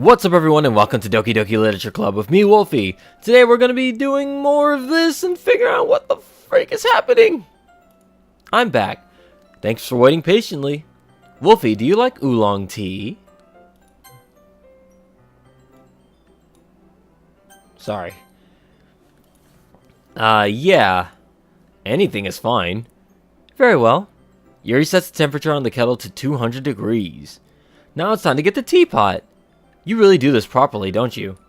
What's up everyone and welcome to Doki Doki Literature Club with me, Wolfie. Today we're going to be doing more of this and figuring out what the freak is happening. I'm back. Thanks for waiting patiently. Wolfie, do you like oolong tea? Sorry. Yeah. Anything is fine. Very well. Yuri sets the temperature on the kettle to 200 degrees. Now it's time to get the teapot. You really do this properly, don't you?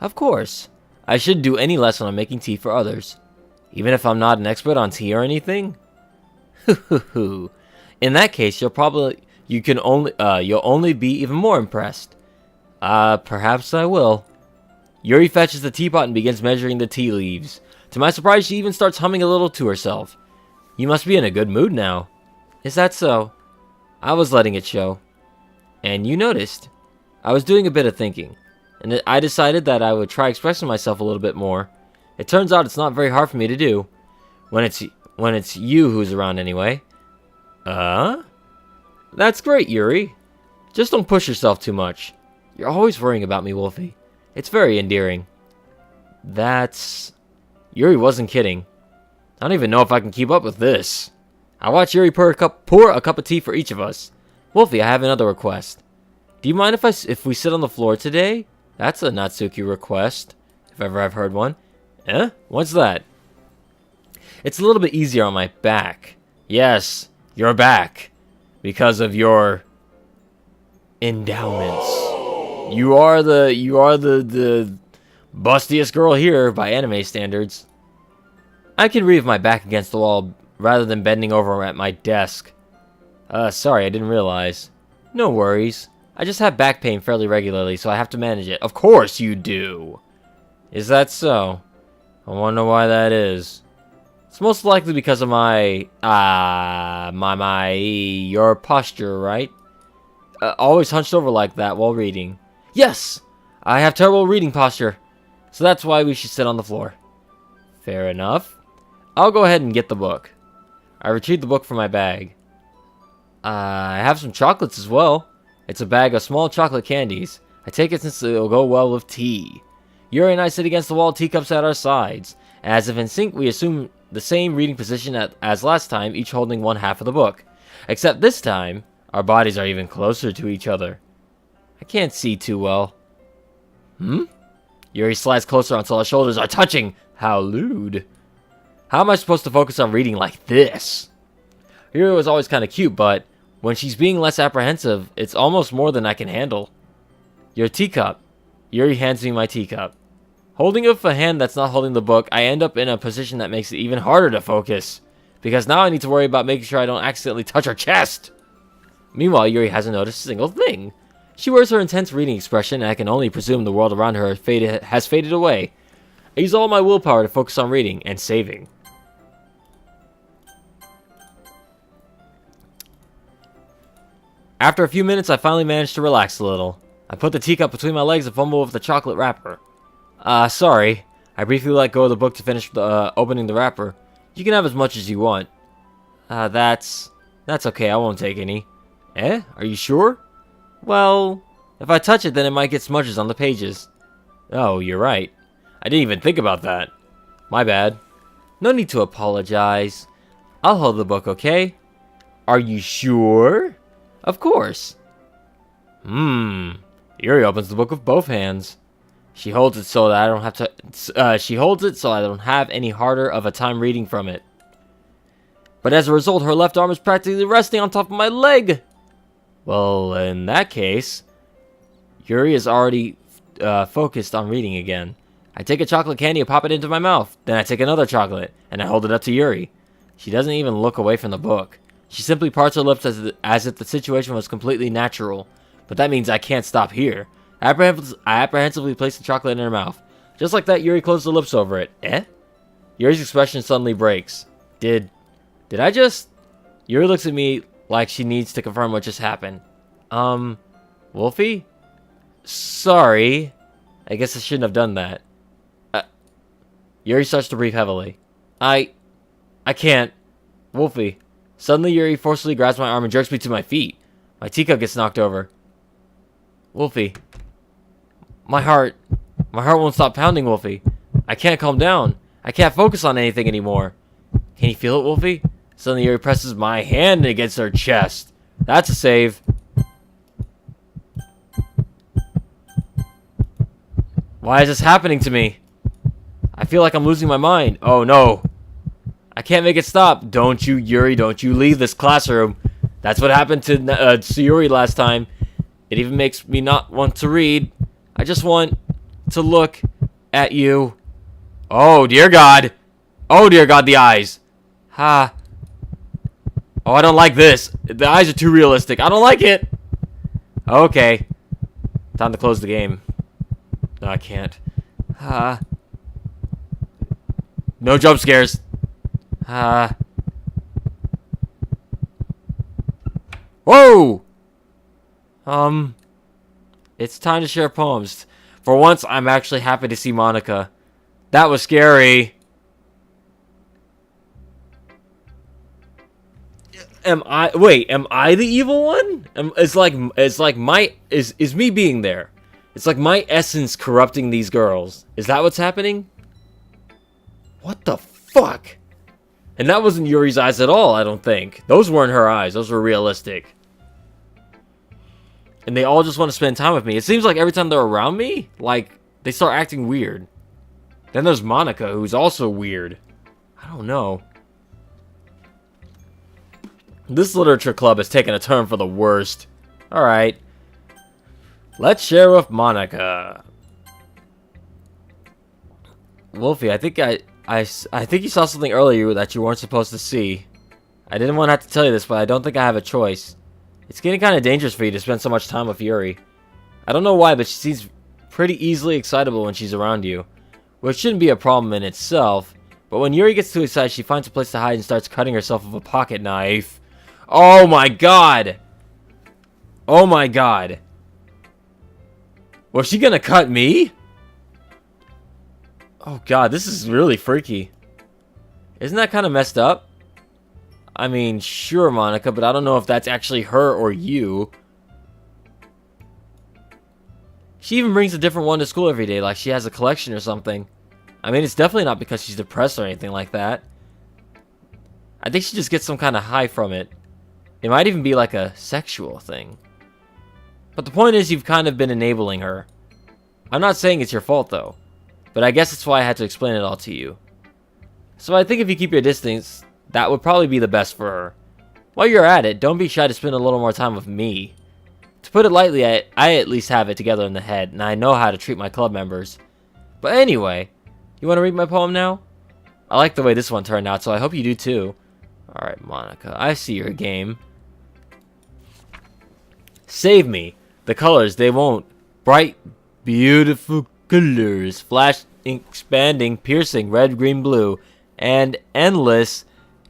Of course. I shouldn't do any less when I'm making tea for others. Even if I'm not an expert on tea or anything? In that case, you'll only be even more impressed. Perhaps I will. Yuri fetches the teapot and begins measuring the tea leaves. To my surprise, she even starts humming a little to herself. You must be in a good mood now. Is that so? I was letting it show. And you noticed. I was doing a bit of thinking, and I decided that I would try expressing myself a little bit more. It turns out it's not very hard for me to do. When it's you who's around anyway. That's great, Yuri. Just don't push yourself too much. You're always worrying about me, Wolfie. It's very endearing. Yuri wasn't kidding. I don't even know if I can keep up with this. I watch Yuri pour a cup of tea for each of us. Wolfie, I have another request. Do you mind if we sit on the floor today? That's a Natsuki request, if ever I've heard one. What's that? It's a little bit easier on my back. Yes, your back. Because of your endowments. You are the bustiest girl here by anime standards. I can read with my back against the wall rather than bending over at my desk. Sorry, I didn't realize. No worries. I just have back pain fairly regularly, so I have to manage it. Of course you do! Is that so? I wonder why that is. It's most likely because of your posture, right? Always hunched over like that while reading. Yes! I have terrible reading posture, so that's why we should sit on the floor. Fair enough. I'll go ahead and get the book. I retrieve the book from my bag. I have some chocolates as well. It's a bag of small chocolate candies. I take it since it'll go well with tea. Yuri and I sit against the wall, teacups at our sides. As if in sync, we assume the same reading position as last time, each holding one half of the book. Except this time, our bodies are even closer to each other. I can't see too well. Yuri slides closer until our shoulders are touching. How lewd. How am I supposed to focus on reading like this? Yuri was always kind of cute, but when she's being less apprehensive, it's almost more than I can handle. Your teacup. Yuri hands me my teacup. Holding it with a hand that's not holding the book, I end up in a position that makes it even harder to focus. Because now I need to worry about making sure I don't accidentally touch her chest. Meanwhile, Yuri hasn't noticed a single thing. She wears her intense reading expression, and I can only presume the world around her has faded away. I use all my willpower to focus on reading and saving. After a few minutes, I finally managed to relax a little. I put the teacup between my legs and fumble with the chocolate wrapper. Sorry. I briefly let go of the book to finish opening the wrapper. You can have as much as you want. That's okay, I won't take any. Are you sure? Well, if I touch it, then it might get smudges on the pages. Oh, you're right. I didn't even think about that. My bad. No need to apologize. I'll hold the book, okay? Are you sure? Of course. Yuri opens the book with both hands. She holds it so that I don't have to. She holds it so I don't have any harder of a time reading from it. But as a result, her left arm is practically resting on top of my leg. Well, in that case, Yuri is already focused on reading again. I take a chocolate candy and pop it into my mouth. Then I take another chocolate and I hold it up to Yuri. She doesn't even look away from the book. She simply parts her lips as if the situation was completely natural. But that means I can't stop here. I apprehensively place the chocolate in her mouth. Just like that, Yuri closed her lips over it. Yuri's expression suddenly breaks. Did I just... Yuri looks at me like she needs to confirm what just happened. Wolfie? Sorry. I guess I shouldn't have done that. Yuri starts to breathe heavily. I can't. Wolfie. Suddenly, Yuri forcefully grabs my arm and jerks me to my feet. My teacup gets knocked over. Wolfie. My heart won't stop pounding, Wolfie. I can't calm down. I can't focus on anything anymore. Can you feel it, Wolfie? Suddenly Yuri presses my hand against her chest. That's a save. Why is this happening to me? I feel like I'm losing my mind. Oh no. I can't make it stop. Don't you, Yuri, don't you leave this classroom. That's what happened to Yuri last time. It even makes me not want to read. I just want to look at you. Oh, dear God. Oh, dear God, the eyes. Ha. Oh, I don't like this. The eyes are too realistic. I don't like it. Okay. Time to close the game. No, I can't. Ha. No jump scares. Ha. Whoa! It's time to share poems. For once, I'm actually happy to see Monica. That was scary. Am I the evil one? It's like me being there. It's like my essence corrupting these girls. Is that what's happening? What the fuck? And that wasn't Yuri's eyes at all, I don't think. Those weren't her eyes. Those were realistic. And they all just want to spend time with me. It seems like every time they're around me, like, they start acting weird. Then there's Monica, who's also weird. I don't know. This literature club has taken a turn for the worst. Alright. Let's share with Monica. Wolfie, I think you saw something earlier that you weren't supposed to see. I didn't want to have to tell you this, but I don't think I have a choice. It's getting kind of dangerous for you to spend so much time with Yuri. I don't know why, but she seems pretty easily excitable when she's around you. Which shouldn't be a problem in itself, but when Yuri gets too excited, she finds a place to hide and starts cutting herself with a pocket knife. Oh my god! Oh my god. Was she gonna cut me? Oh god, this is really freaky. Isn't that kind of messed up? I mean, sure, Monica, but I don't know if that's actually her or you. She even brings a different one to school every day, like she has a collection or something. I mean, it's definitely not because she's depressed or anything like that. I think she just gets some kind of high from it. It might even be like a sexual thing. But the point is, you've kind of been enabling her. I'm not saying it's your fault, though. But I guess that's why I had to explain it all to you. So I think if you keep your distance, that would probably be the best for her. While you're at it, don't be shy to spend a little more time with me. To put it lightly, I at least have it together in the head, and I know how to treat my club members. But anyway, you want to read my poem now? I like the way this one turned out, so I hope you do too. Alright, Monica, I see your game. Save me. The colors, they won't. Bright, beautiful colors. Flash, expanding, piercing, red, green, blue. And endless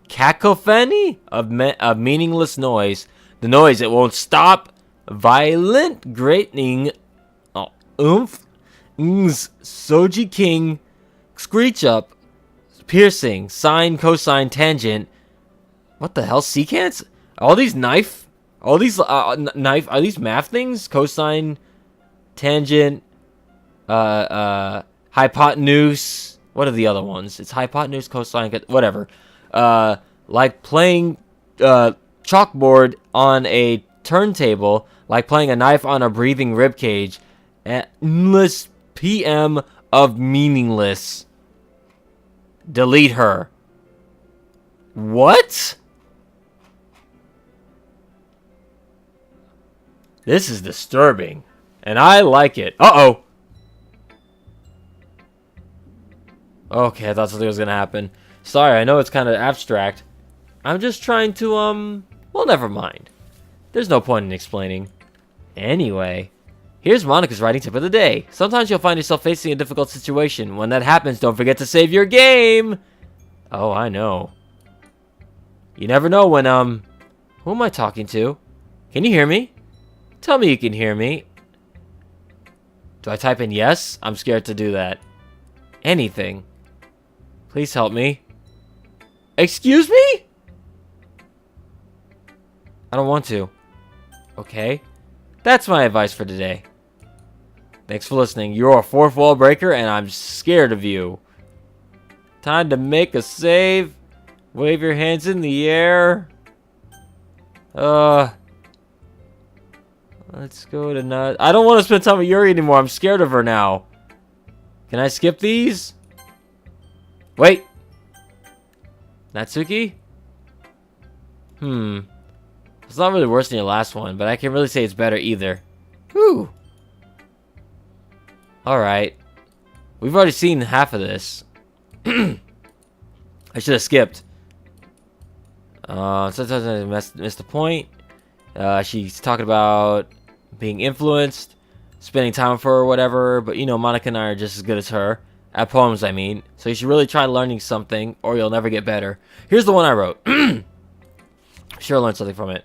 cacophony of meaningless noise. The noise, it won't stop. Violent, grating, oomph, Soji King, screech up, piercing, sine, cosine, tangent. What the hell, secants? All these knife, are these math things? Cosine, tangent, hypotenuse. What are the other ones? It's hypotenuse, cosine, whatever. Like playing chalkboard on a turntable, like playing a knife on a breathing ribcage. Endless PM of meaningless. Delete her. What? This is disturbing, and I like it. Uh-oh. Okay, I thought something was gonna happen. Sorry, I know it's kind of abstract. I'm just trying to, well, never mind. There's no point in explaining. Anyway, here's Monica's writing tip of the day. Sometimes you'll find yourself facing a difficult situation. When that happens, don't forget to save your game. Oh, I know. You never know when, who am I talking to? Can you hear me? Tell me you can hear me. Do I type in yes? I'm scared to do that. Anything. Please help me. Excuse me? I don't want to. Okay. That's my advice for today. Thanks for listening. You're a fourth wall breaker, and I'm scared of you. Time to make a save. Wave your hands in the air. Let's go to Nut. I don't want to spend time with Yuri anymore. I'm scared of her now. Can I skip these? Wait. Natsuki? It's not really worse than your last one, but I can't really say it's better either. Whew. Alright. We've already seen half of this. I should have skipped. Sometimes I missed the point. She's talking about being influenced, spending time with her or whatever, but you know, Monica and I are just as good as her. At poems, I mean. So you should really try learning something, or you'll never get better. Here's the one I wrote. Sure, learned something from it.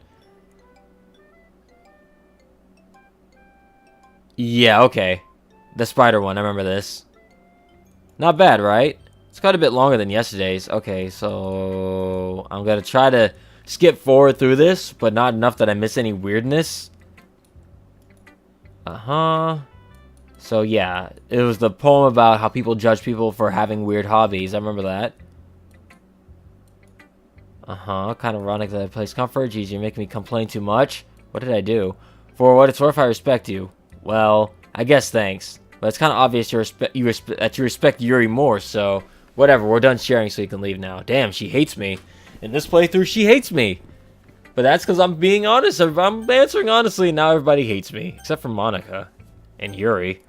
Yeah, okay. The spider one, I remember this. Not bad, right? It's quite a bit longer than yesterday's. Okay, so I'm gonna try to skip forward through this, but not enough that I miss any weirdness. So yeah, it was the poem about how people judge people for having weird hobbies. I remember that. Kind of ironic that I place comfort. Geez, you're making me complain too much. What did I do? For what it's worth, I respect you. Well, I guess thanks. But it's kind of obvious that you respect Yuri more, so whatever. We're done sharing, so you can leave now. Damn, she hates me. In this playthrough, she hates me. But that's because I'm being honest. I'm answering honestly, and now everybody hates me. Except for Monica. And Yuri.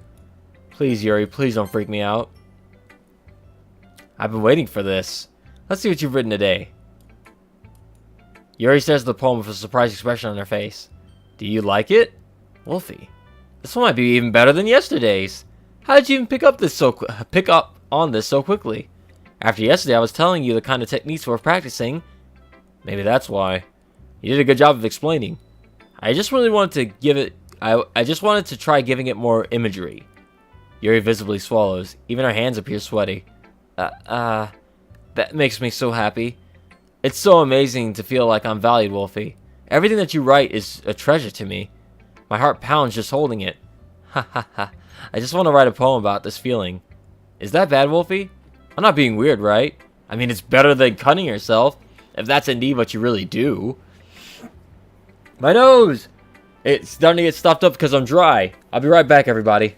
Please, Yuri, please don't freak me out. I've been waiting for this. Let's see what you've written today. Yuri stares at the poem with a surprised expression on her face. Do you like it? Wolfie. This one might be even better than yesterday's. How did you even pick up on this so quickly? After yesterday, I was telling you the kind of techniques we're practicing. Maybe that's why. You did a good job of explaining. I just really wanted to give it... I just wanted to try giving it more imagery. Yuri visibly swallows. Even her hands appear sweaty. That makes me so happy. It's so amazing to feel like I'm valued, Wolfie. Everything that you write is a treasure to me. My heart pounds just holding it. Ha ha ha. I just want to write a poem about this feeling. Is that bad, Wolfie? I'm not being weird, right? I mean, it's better than cutting yourself, if that's indeed what you really do. My nose! It's starting to get stuffed up because I'm dry. I'll be right back, everybody.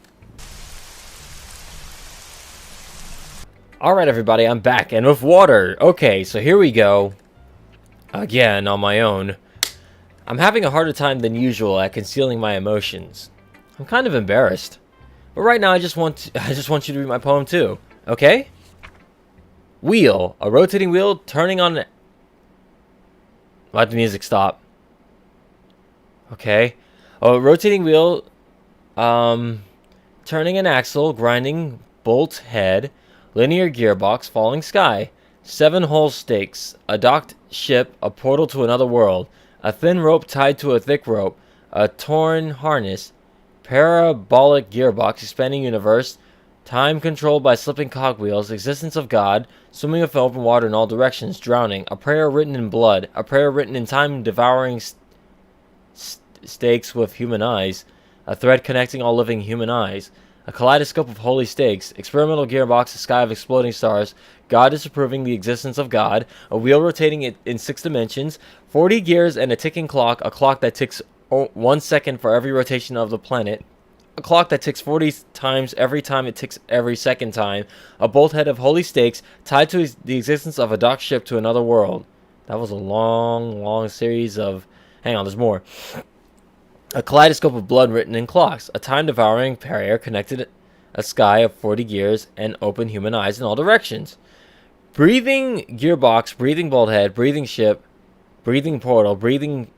Alright, everybody, I'm back, and with water. Okay, so here we go. Again, on my own. I'm having a harder time than usual at concealing my emotions. I'm kind of embarrassed. But right now, I just want you to read my poem too. Okay? Wheel. A rotating wheel turning on... Let the music stop. Okay. A rotating wheel... turning an axle, grinding bolt head, linear gearbox, falling sky, 7 hull stakes, a docked ship, a portal to another world, a thin rope tied to a thick rope, a torn harness, parabolic gearbox, expanding universe, time controlled by slipping cogwheels, existence of God, swimming with open water in all directions, drowning, a prayer written in blood, a prayer written in time, devouring stakes with human eyes, a thread connecting all living human eyes, a kaleidoscope of holy stakes, experimental gearbox, a sky of exploding stars, God disapproving the existence of God, a wheel rotating it in 6 dimensions, 40 gears and a ticking clock, a clock that ticks 1 second for every rotation of the planet, a clock that ticks 40 times every time it ticks every second time, a bolt head of holy stakes tied to the existence of a docked ship to another world. That was a long series of... Hang on, there's more. A kaleidoscope of blood written in clocks, a time-devouring prayer connected a sky of 40 gears and open human eyes in all directions. Breathing gearbox, breathing bolt head, breathing ship, breathing portal, breathing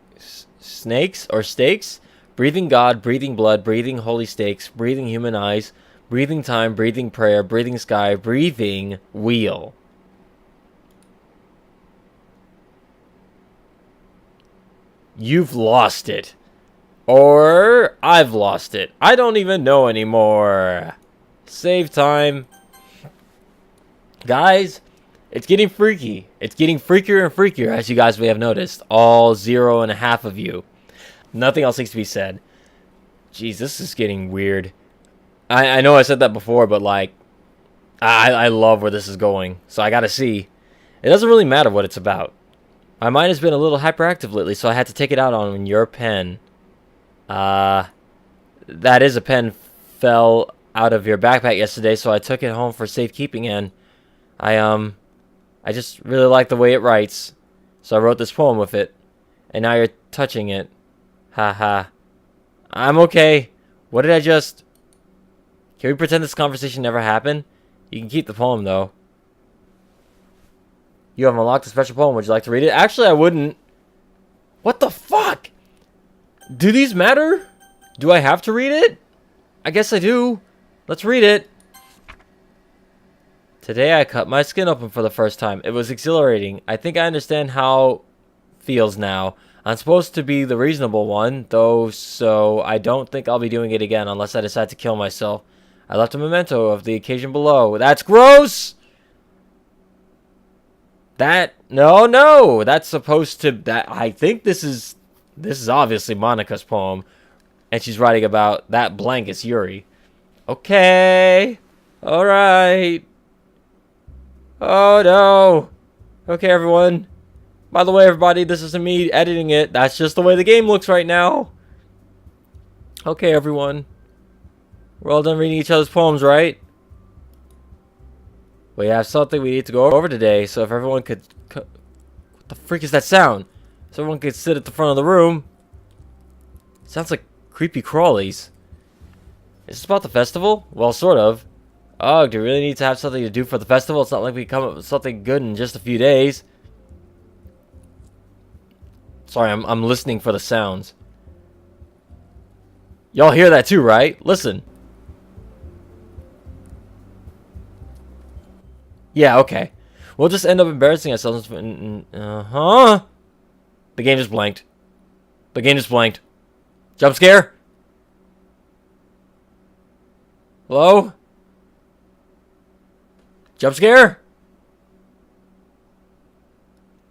snakes or stakes, breathing God, breathing blood, breathing holy stakes, breathing human eyes, breathing time, breathing prayer, breathing sky, breathing wheel. You've lost it. Or I've lost it. I don't even know anymore. Save time. Guys, it's getting freaky. It's getting freakier and freakier, as you guys may have noticed. All 0.5 of you. Nothing else needs to be said. Jeez, this is getting weird. I know I said that before, but like, I love where this is going, so I gotta see. It doesn't really matter what it's about. My mind has been a little hyperactive lately, so I had to take it out on your pen. That is, a pen fell out of your backpack yesterday, so I took it home for safekeeping, and I just really like the way it writes, so I wrote this poem with it, and now you're touching it. Haha. I'm okay. What did I just... Can we pretend this conversation never happened? You can keep the poem, though. You have unlocked a special poem. Would you like to read it? Actually, I wouldn't. What the fuck? Do these matter? Do I have to read it? I guess I do. Let's read it. Today I cut my skin open for the first time. It was exhilarating. I think I understand how it feels now. I'm supposed to be the reasonable one, though, so I don't think I'll be doing it again unless I decide to kill myself. I left a memento of the occasion below. That's gross! No, that's supposed to, I think this is obviously Monica's poem, and she's writing about that blank is Yuri. Okay, alright. Oh no. Okay, everyone. By the way, everybody, this isn't me editing it. That's just the way the game looks right now. Okay, everyone. We're all done reading each other's poems, right? We have something we need to go over today, so if everyone could... What the freak is that sound? So everyone could sit at the front of the room. Sounds like creepy crawlies. Is this about the festival? Well, sort of. Oh, do we really need to have something to do for the festival? It's not like we come up with something good in just a few days. Sorry, I'm listening for the sounds. Y'all hear that too, right? Listen. Yeah, okay. We'll just end up embarrassing ourselves. The game just blanked. The game just blanked. Jump scare? Hello? Jump scare?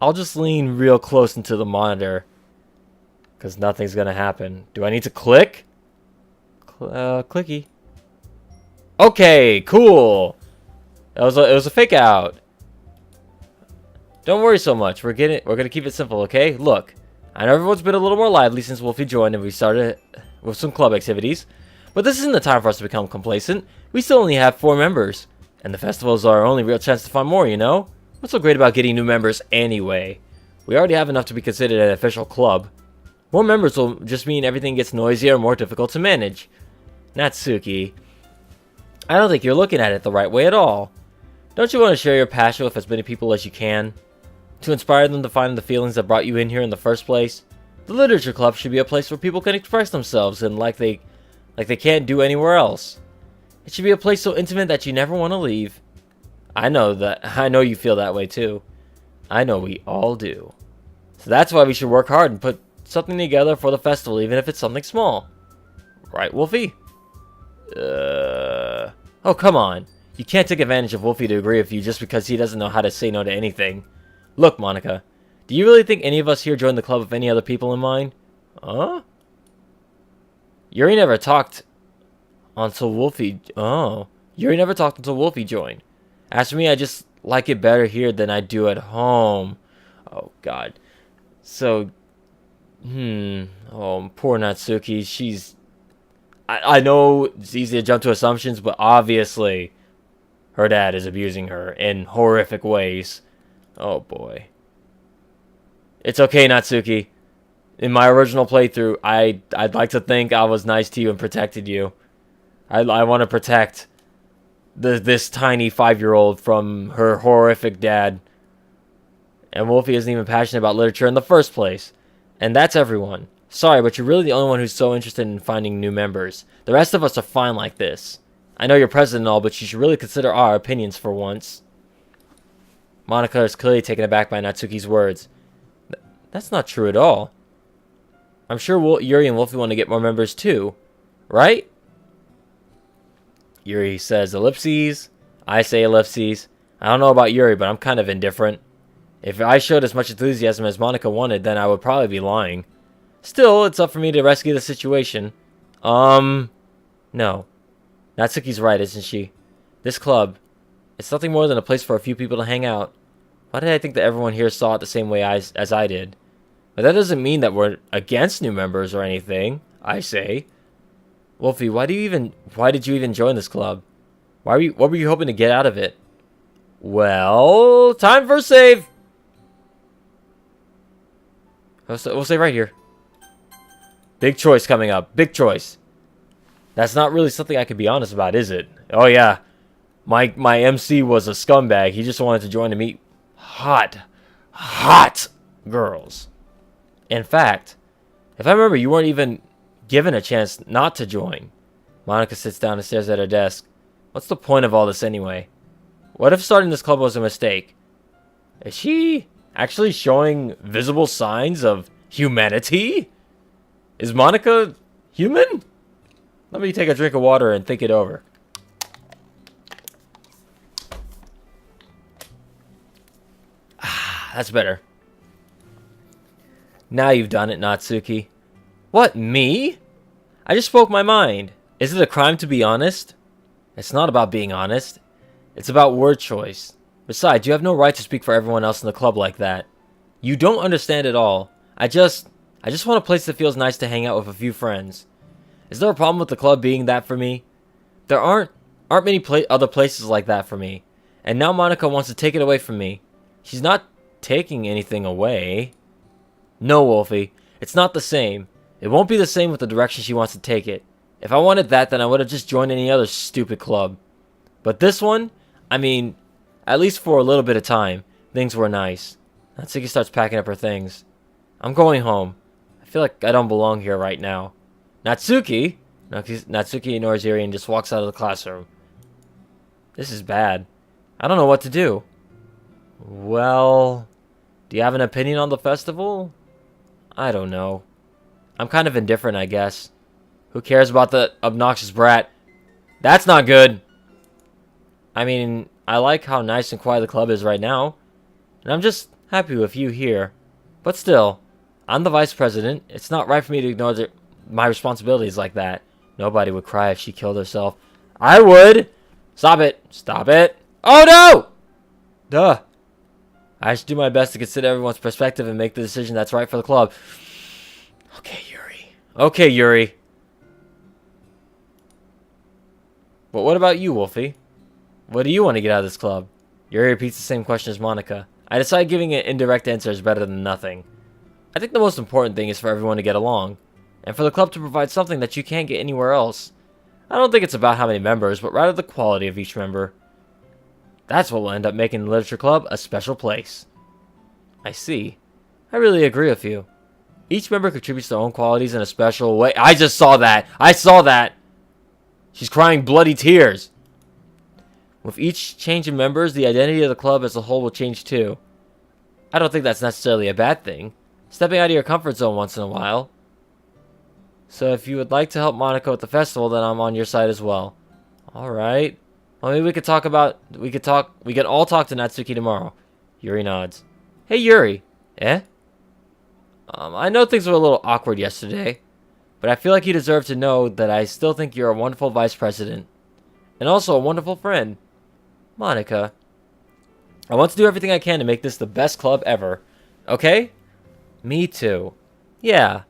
I'll just lean real close into the monitor, because nothing's gonna happen. Do I need to click? Clicky. Okay, cool. It was a fake out. Don't worry so much. We're gonna keep it simple, okay? Look, I know everyone's been a little more lively since Wolfie joined and we started with some club activities, but this isn't the time for us to become complacent. We still only have 4 members, and the festival is our only real chance to find more, you know? What's so great about getting new members anyway? We already have enough to be considered an official club. More members will just mean everything gets noisier and more difficult to manage. Natsuki, I don't think you're looking at it the right way at all. Don't you want to share your passion with as many people as you can? To inspire them to find the feelings that brought you in here in the first place? The Literature Club should be a place where people can express themselves and like they can't do anywhere else. It should be a place so intimate that you never want to leave. I know you feel that way too. I know we all do. So that's why we should work hard and put something together for the festival, even if it's something small. Right, Wolfie? Oh, come on. You can't take advantage of Wolfie to agree with you just because he doesn't know how to say no to anything. Look, Monica, do you really think any of us here joined the club with any other people in mind? Huh? Yuri never talked until Wolfie... Oh. Yuri never talked until Wolfie joined. As for me, I just like it better here than I do at home. Oh, God. So... Oh, poor Natsuki. She's... I know it's easy to jump to assumptions, but obviously her dad is abusing her in horrific ways. Oh boy. It's okay, Natsuki. In my original playthrough, I'd like to think I was nice to you and protected you. I want to protect this tiny 5-year-old from her horrific dad. And Wolfie isn't even passionate about literature in the first place. And that's everyone. Sorry, but you're really the only one who's so interested in finding new members. The rest of us are fine like this. I know you're president and all, but you should really consider our opinions for once. Monica is clearly taken aback by Natsuki's words. That's not true at all. I'm sure Yuri and Wolfie want to get more members too. Right? Yuri says ellipses. I say ellipses. I don't know about Yuri, but I'm kind of indifferent. If I showed as much enthusiasm as Monica wanted, then I would probably be lying. Still, it's up for me to rescue the situation. No. Natsuki's right, isn't she? This club, it's nothing more than a place for a few people to hang out. Why did I think that everyone here saw it the same way as I did? But that doesn't mean that we're against new members or anything, I say. Wolfie, why did you even join this club? What were you hoping to get out of it? Well, time for a save. We'll save right here. Big choice coming up. Big choice. That's not really something I can be honest about, is it? Oh yeah. My MC was a scumbag. He just wanted to join to meet hot girls. In fact, if I remember, you weren't even given a chance not to join. Monica sits down and stares at her desk. What's the point of all this anyway? What if starting this club was a mistake? Is she actually showing visible signs of humanity? Is Monica human? Let me take a drink of water and think it over. That's better. Now you've done it, Natsuki. What, me? I just spoke my mind. Is it a crime to be honest? It's not about being honest. It's about word choice. Besides, you have no right to speak for everyone else in the club like that. You don't understand at all. I just want a place that feels nice to hang out with a few friends. Is there a problem with the club being that for me? There aren't many other places like that for me. And now Monica wants to take it away from me. She's not taking anything away. No, Wolfie. It's not the same. It won't be the same with the direction she wants to take it. If I wanted that, then I would have just joined any other stupid club. But this one, I mean, at least for a little bit of time, things were nice. Natsuki starts packing up her things. I'm going home. I feel like I don't belong here right now. Natsuki? Natsuki ignores Yuri and just walks out of the classroom. This is bad. I don't know what to do. Well, do you have an opinion on the festival? I don't know. I'm kind of indifferent, I guess. Who cares about the obnoxious brat? That's not good. I mean, I like how nice and quiet the club is right now. And I'm just happy with you here. But still, I'm the vice president. It's not right for me to ignore my responsibilities like that. Nobody would cry if she killed herself. I would! Stop it. Stop it. Oh no! Duh. I should do my best to consider everyone's perspective and make the decision that's right for the club. Okay, Yuri. Okay, Yuri. But what about you, Wolfie? What do you want to get out of this club? Yuri repeats the same question as Monica. I decide giving an indirect answer is better than nothing. I think the most important thing is for everyone to get along, and for the club to provide something that you can't get anywhere else. I don't think it's about how many members, but rather the quality of each member. That's what will end up making the Literature Club a special place. I see. I really agree with you. Each member contributes their own qualities in a special way. I just saw that! I saw that! She's crying bloody tears! With each change in members, the identity of the club as a whole will change too. I don't think that's necessarily a bad thing. Stepping out of your comfort zone once in a while. So if you would like to help Monica with the festival, then I'm on your side as well. Alright. Well, maybe we can all talk to Natsuki tomorrow. Yuri nods. Hey, Yuri. Eh? I know things were a little awkward yesterday, but I feel like you deserve to know that I still think you're a wonderful vice president. And also a wonderful friend. Monica. I want to do everything I can to make this the best club ever. Okay? Me too. Yeah.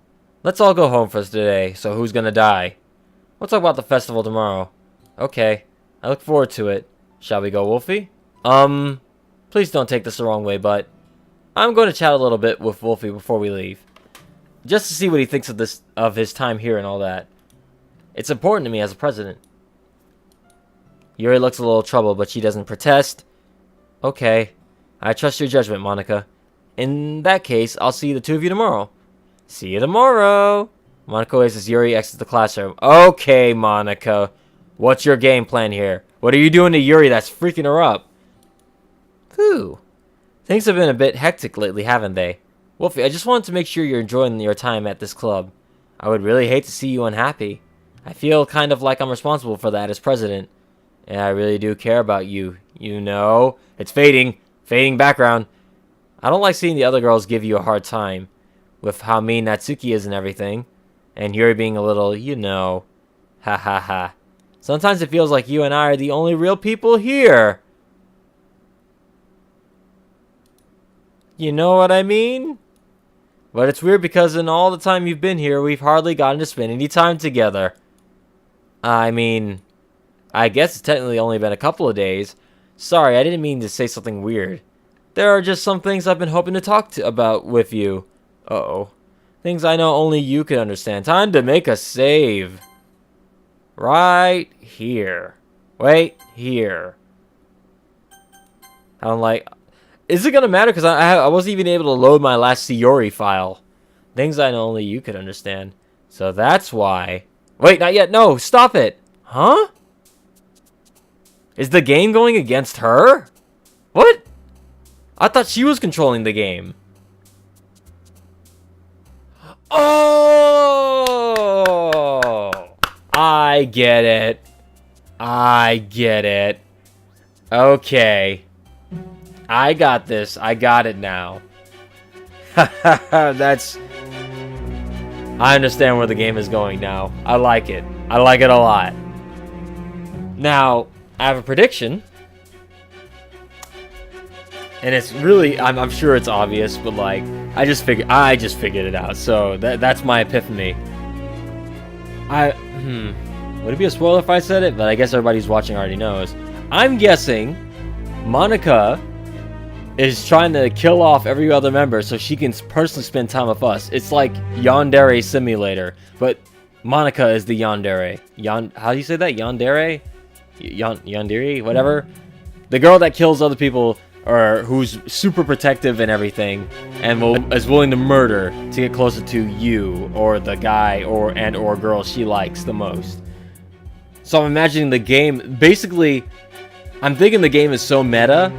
Let's all go home for today, so who's gonna die? We'll talk about the festival tomorrow. Okay. I look forward to it. Shall we go, Wolfie? Please don't take this the wrong way, but I'm going to chat a little bit with Wolfie before we leave. Just to see what he thinks of his time here and all that. It's important to me as a president. Yuri looks a little troubled, but she doesn't protest. Okay. I trust your judgment, Monica. In that case, I'll see the two of you tomorrow. See you tomorrow. Monica waits as Yuri exits the classroom. Okay, Monica. What's your game plan here? What are you doing to Yuri that's freaking her up? Whew. Things have been a bit hectic lately, haven't they? Wolfie, I just wanted to make sure you're enjoying your time at this club. I would really hate to see you unhappy. I feel kind of like I'm responsible for that as president. And I really do care about you, you know. It's fading. Fading background. I don't like seeing the other girls give you a hard time. With how mean Natsuki is and everything. And Yuri being a little, you know. Ha ha ha. Sometimes it feels like you and I are the only real people here. You know what I mean? But it's weird because in all the time you've been here, we've hardly gotten to spend any time together. I mean, I guess it's technically only been a couple of days. Sorry, I didn't mean to say something weird. There are just some things I've been hoping to talk about with you. Uh-oh. Things I know only you can understand. Time to make a save. Right here. Wait, here. I'm like... Is it gonna matter? Because I wasn't even able to load my last Sayori file. Things I know only you could understand. So that's why. Wait, not yet. No, stop it. Huh? Is the game going against her? What? I thought she was controlling the game. Oh! I get it. I get it. Okay. I got this. I got it now. That's... I understand where the game is going now. I like it. I like it a lot. Now, I have a prediction. And it's really... I'm sure it's obvious, but like... I just figured it out. So, that's my epiphany. Would it be a spoiler if I said it? But I guess everybody's watching already knows. I'm guessing... Monica... is trying to kill off every other member so she can personally spend time with us. It's like Yandere Simulator, but Monica is the Yandere. How do you say that? Yandere? Yandere? Whatever. The girl that kills other people, or who's super protective and everything, and is willing to murder to get closer to you, or the guy, or girl she likes the most. So I'm imagining the game, basically, I'm thinking the game is so meta.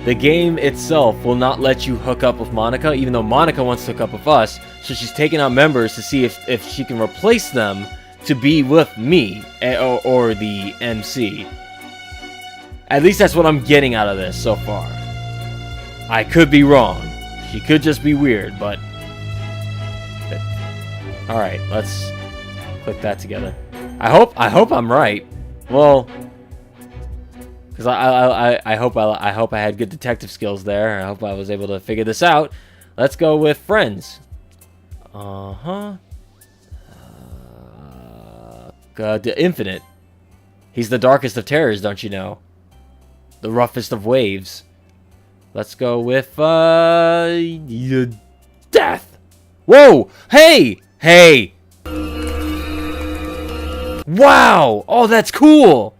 The game itself will not let you hook up with Monica, even though Monica wants to hook up with us. So she's taking out members to see if she can replace them to be with me, or the MC. At least that's what I'm getting out of this so far. I could be wrong. She could just be weird, but... Alright, let's click that together. I hope I'm right. Well... Because I hope I had good detective skills there. I hope I was able to figure this out. Let's go with friends. The Infinite. He's the darkest of terrors, don't you know? The roughest of waves. Let's go with death. Whoa! Hey! Hey! Wow! Oh, that's cool!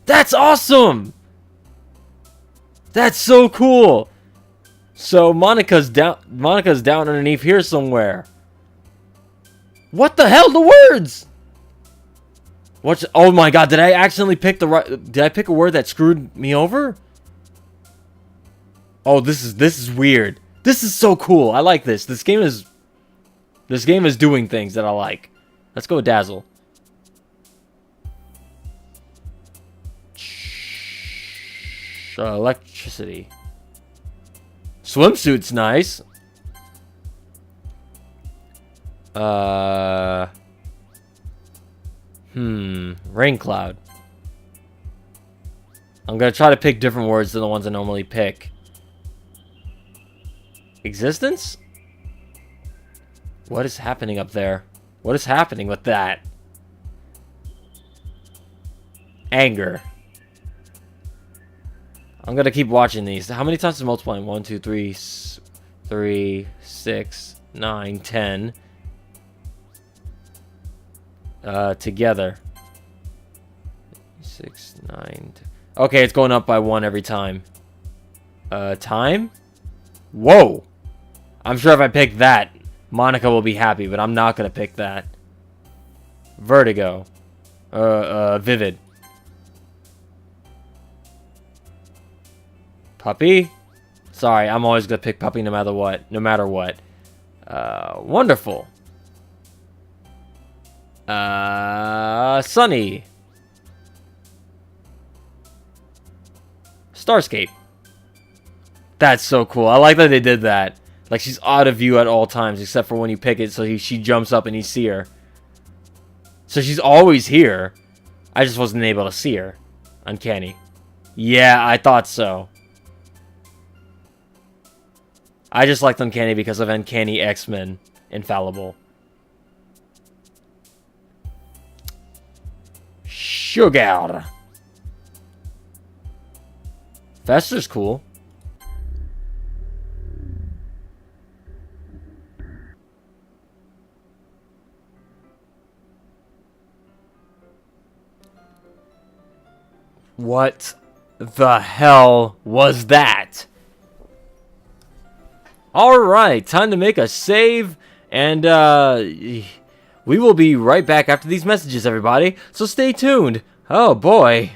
That's awesome! That's so cool. So Monica's down underneath here somewhere. What the hell? The words. Oh my god, did I accidentally pick did I pick a word that screwed me over? Oh, this is weird. This is so cool. I like this. This game is doing things that I like. Let's go with Dazzle. Electricity. Swimsuit's nice. Rain cloud. I'm gonna try to pick different words than the ones I normally pick. Existence? What is happening up there? What is happening with that? Anger. I'm gonna keep watching these. How many times is multiplying? 1, 2, 3, 6, 9, 10. Together. 6, 9. Okay, it's going up by 1 every time. Time? Whoa! I'm sure if I pick that, Monica will be happy, but I'm not gonna pick that. Vertigo. Vivid. Puppy? Sorry, I'm always gonna pick puppy no matter what. Wonderful. Sunny. Starscape. That's so cool. I like that they did that. Like, she's out of view at all times, except for when you pick it, so she jumps up and you see her. So she's always here. I just wasn't able to see her. Uncanny. Yeah, I thought so. I just liked Uncanny because of Uncanny X-Men. Infallible. Sugar. Fester's cool. What the hell was that? Alright, time to make a save, and we will be right back after these messages, everybody, so stay tuned. Oh boy.